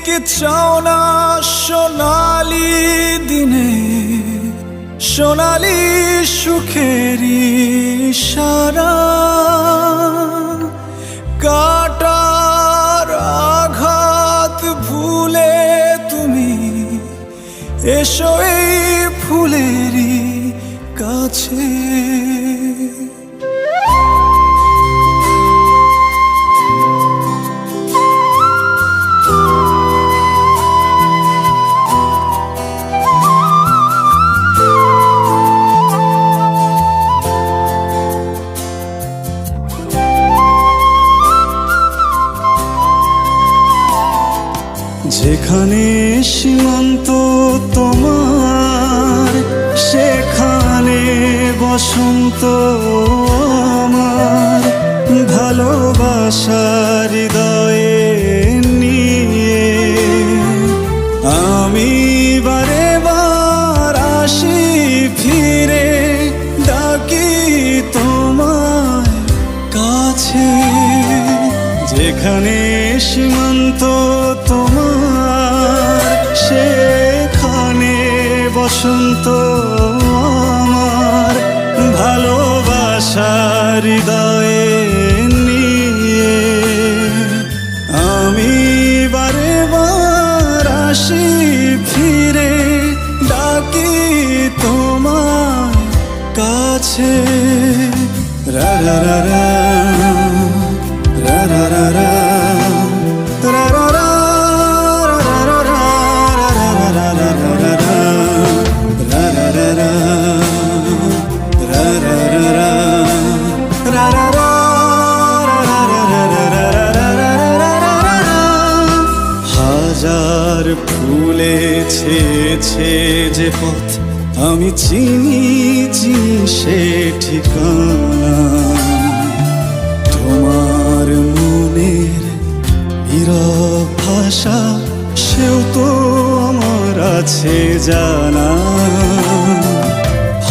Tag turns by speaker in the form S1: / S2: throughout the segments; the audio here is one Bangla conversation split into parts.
S1: কি চাও না সোনালি দিনে, সোনালি সুখেরি সারা, কাটার আঘাত ভুলে তুমি এসো এই ফুলেরই কাছে। যেখানে সীমান্ত তোমার, সেখানে বসন্ত আমার, ভালোবাসার হৃদয়ে নিয়ে আমি বারে বার আসি ফিরে, ডাকি তোমায় কাছে। যেখানে সীমান্ত তোমার, সেখানে বসন্ত আমার, ভালোবাসার হৃদয়ে নিয়ে আমি বারে বার আসি ফিরে, ডাকি তোমার কাছে। রা রা রা রা রা রা রা রা রা রা রা হাজার ফুলে ছেয়েছে যে পথ, আমি চিনি সে ঠিকানা। তোমার মনের নীরব ভাষা, সেও তো আমার আছে জানা।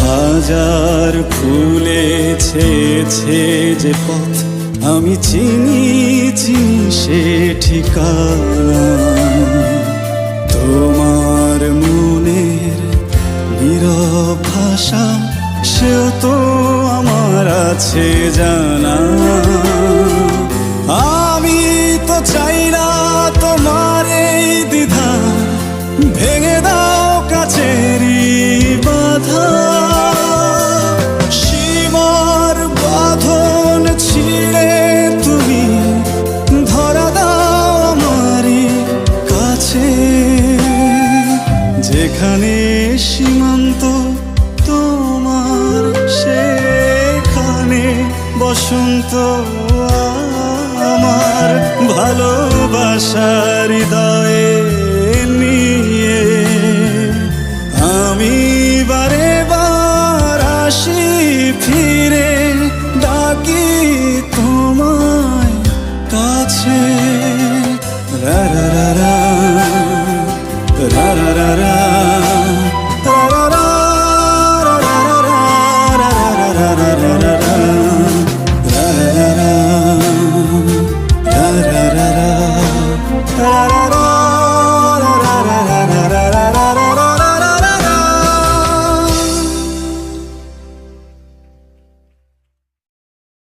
S1: হাজার ফুলে ছেয়েছে যে পথ, আমি চিনি সে ঠিকানা। তোমার মনের নীরব ভাষা, সেও তো আমার আছে জানা। আমি তো চাই না তোমার এই দ্বিধা, ভেঙে দাও কাছেরই বাধা। সীমার বাঁধন ছিঁড়ে তুমি ধরা দাও আমারই কাছে। যেখানে সীমান্ত তোমার, সেখানে বসন্ত আমার, ভালোবাসার হৃদয়ে নিয়ে আমি বারে বার আসি ফিরে, ডাকি তোমায় কাছে। রা